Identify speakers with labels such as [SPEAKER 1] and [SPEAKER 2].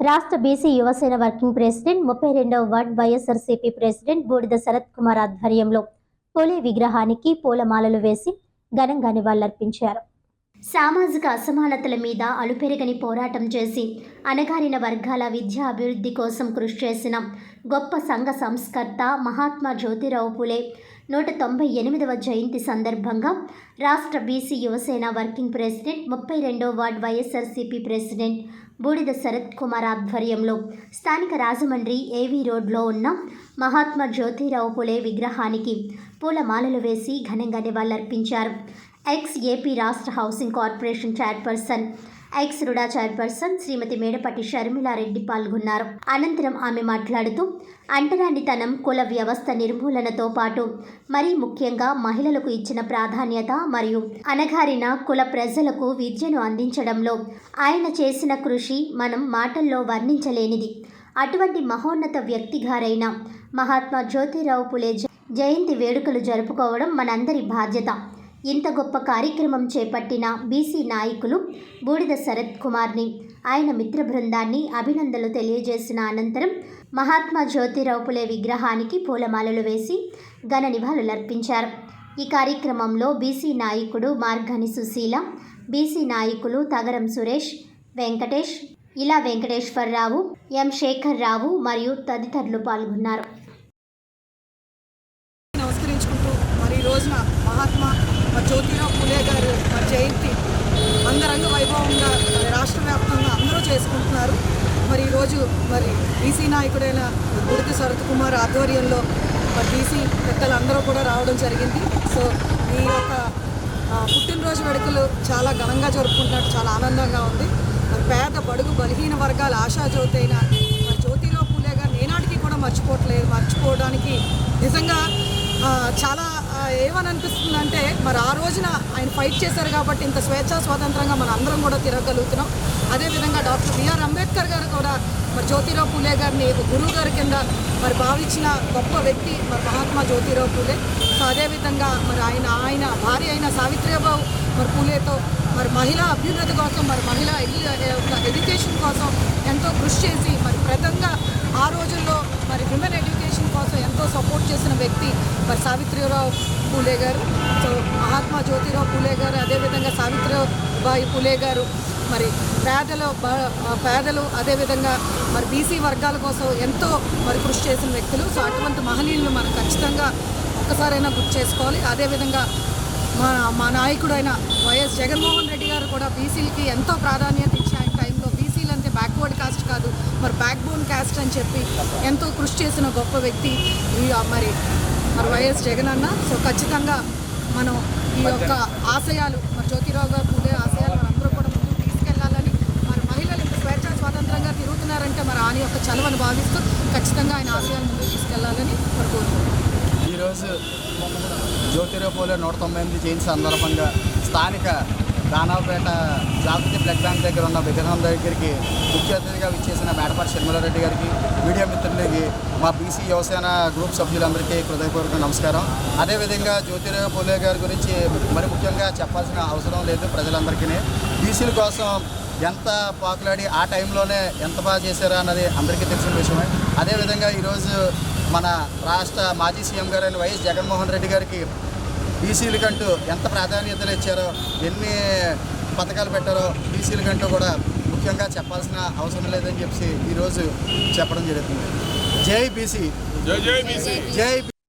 [SPEAKER 1] రాష్ట్ర BC Yuvasena working president 32వ ward YSRCP president Budida Sharath Kumar ఆధ్వర్యంలో పూలే విగ్రహానికి పూలమాలలు వేసి ఘనంగా నివాళులర్పించారు. సామాజిక అసమానతల మీద అలుపెరగని పోరాటం చేసి అణగారిన వర్గాల విద్యా అభివృద్ధి కోసం కృషి చేసిన గొప్ప సంఘ సంస్కర్త మహాత్మా జ్యోతిరావు పూలే 198వ జయంతి సందర్భంగా రాష్ట్ర బీసీ యువసేన వర్కింగ్ ప్రెసిడెంట్ 32వ ward YSRCP president Budida Sharath Kumar ఆధ్వర్యంలో స్థానిక రాజమండ్రి ఏవీ రోడ్లో ఉన్న మహాత్మా జ్యోతిరావు పూలే విగ్రహానికి పూలమాలలు వేసి ఘనంగా నివాళులర్పించారు. ఎక్స్ ఏపీ రాష్ట్ర housing corporation chairperson, ex RUDA chairperson Shrimati Medapati Sharmila Reddy పాల్గొన్నారు. అనంతరం ఆమె మాట్లాడుతూ అంటరానితనం, కుల వ్యవస్థ నిర్మూలనతో పాటు మరీ ముఖ్యంగా మహిళలకు ఇచ్చిన ప్రాధాన్యత మరియు అణగారిన కుల ప్రజలకు విద్యను అందించడంలో ఆయన చేసిన కృషి మనం మాటల్లో వర్ణించలేనిది. అటువంటి మహోన్నత వ్యక్తిగారైన మహాత్మా జ్యోతిరావు పూలే జయంతి వేడుకలు జరుపుకోవడం మనందరి బాధ్యత. ఇంత గొప్ప కార్యక్రమం చేపట్టిన బీసీ నాయకులు బూడిద శరత్ కుమార్ని, ఆయన మిత్ర బృందాన్ని అభినందనలు తెలియజేసిన అనంతరం మహాత్మా జ్యోతిరావు పూలే విగ్రహానికి పూలమాలలు వేసి ఘన నివాళులర్పించారు. ఈ కార్యక్రమంలో బీసీ నాయకుడు మార్గాని సుశీల, బీసీ నాయకులు తగరం సురేష్, వెంకటేష్, ఇలా వెంకటేశ్వరరావు, ఎం శేఖర్ రావు మరియు తదితరులు పాల్గొన్నారు.
[SPEAKER 2] నమస్కరించుకుంటూ మరి ఈ రోజున మహాత్మా జ్యోతిరావు పూలే గారు జయంతి అంగరంగ వైభవంగా రాష్ట్ర వ్యాప్తంగా అందరూ చేసుకుంటున్నారు. మరి ఈరోజు మరి బీసీ నాయకుడైన బూడిద శరత్ కుమార్ ఆధ్వర్యంలో మరి బీసీ పెద్దలు అందరూ కూడా రావడం జరిగింది. సో ఈ యొక్క పుట్టినరోజు వేడుకలు చాలా ఘనంగా జరుపుకుంటున్నట్టు చాలా ఆనందంగా ఉంది. మరి పేద బడుగు బలహీన వర్గాల ఆశాజ్యోతి అయిన మరి జ్యోతిరావు పూలే గారు ఏనాటికి కూడా మర్చిపోవడానికి నిజంగా చాలా ఏమని అనిపిస్తుందంటే మరి ఆ రోజున ఆయన ఫైట్ చేశారు కాబట్టి ఇంత స్వేచ్ఛా స్వాతంత్రంగా మన అందరం కూడా తిరగలుగుతున్నాం. అదేవిధంగా డాక్టర్ బిఆర్ అంబేద్కర్ గారు కూడా మరి జ్యోతిరావు పూలే గారిని గురువు గారి కింద మరి భావించిన గొప్ప వ్యక్తి మరి మహాత్మా జ్యోతిరావు పూలే. సో అదేవిధంగా మరి ఆయన భార్య అయిన సావిత్రిబాయి మరి పూలేతో మరి మహిళా అభ్యున్నతి కోసం మరి మహిళా ఎడ్యుకేషన్ కోసం ఎంతో కృషి చేసి మరి ప్రధానంగా ఆ రోజుల్లో మరి విమెన్ ఎడ్యుకేషన్ కోసం ఎంతో సపోర్ట్ చేసిన వ్యక్తి మరి సావిత్రిబాయి పూలే గారు. సో మహాత్మా జ్యోతిరావు పూలే గారు అదేవిధంగా సావిత్రిబాయి పూలే గారు మరి పేదలు అదేవిధంగా మరి బీసీ వర్గాల కోసం ఎంతో మరి కృషి చేసిన వ్యక్తులు. సో అటువంటి మహనీయులను మనం ఖచ్చితంగా ఒక్కసారైనా గుర్తు చేసుకోవాలి. అదేవిధంగా మా నాయకుడైన వైఎస్ జగన్మోహన్ రెడ్డి గారు కూడా బీసీలకి ఎంతో ప్రాధాన్యత ఇచ్చి ఆయన టైంలో బీసీలు అంటే బ్యాక్వర్డ్ కాస్ట్ కాదు మరి బ్యాక్ బోన్ కాస్ట్ అని చెప్పి ఎంతో కృషి చేసిన గొప్ప వ్యక్తి మరి వైఎస్ జగన్ అన్న. సో ఖచ్చితంగా మనం ఈ యొక్క ఆశయాలు మరి జ్యోతిరావు గారు పూలే ఆశయాలు మనందరూ కూడా ముందుకు తీసుకెళ్లాలని మరి మహిళలు ఇంత స్వేచ్ఛా స్వాతంత్రంగా తిరుగుతున్నారంటే మరి ఆయన యొక్క చలవను భావిస్తూ ఖచ్చితంగా ఆయన ఆశయాలు ముందుకు తీసుకెళ్లాలని కోరుకుంటున్నాను.
[SPEAKER 3] ఈరోజు జ్యోతిరావు పూలే 198 జయంతి సందర్భంగా స్థానిక దానాపేట జాగృతి బ్లడ్ బ్యాంక్ దగ్గర ఉన్న విగ్రహం దగ్గరికి ముఖ్య అతిథిగా విచ్చేసిన మేడపాటి షర్మిలారెడ్డి గారికి, మీడియా మిత్రులకి, మా బీసీ యువసేన గ్రూప్ సభ్యులందరికీ హృదయపూర్వక నమస్కారం. అదేవిధంగా జ్యోతిరావు పూలే గారి గురించి మరి ముఖ్యంగా చెప్పాల్సిన అవసరం లేదు. ప్రజలందరికీ బీసీల కోసం ఎంత పాకులాడి ఆ టైంలోనే ఎంత బాగా చేశారో అన్నది అందరికీ తెలిసిన విషయమే. అదేవిధంగా ఈరోజు మన రాష్ట్ర మాజీ సీఎం గారైన వైఎస్ జగన్మోహన్ రెడ్డి గారికి బీసీలకంటూ ఎంత ప్రాధాన్యతలు ఇచ్చారో, ఎన్ని పథకాలు పెట్టారో బీసీలకంటూ కూడా ముఖ్యంగా చెప్పాల్సిన అవసరం లేదని చెప్పి ఈరోజు చెప్పడం జరుగుతుంది. జై బీసీ, జై బీసీ.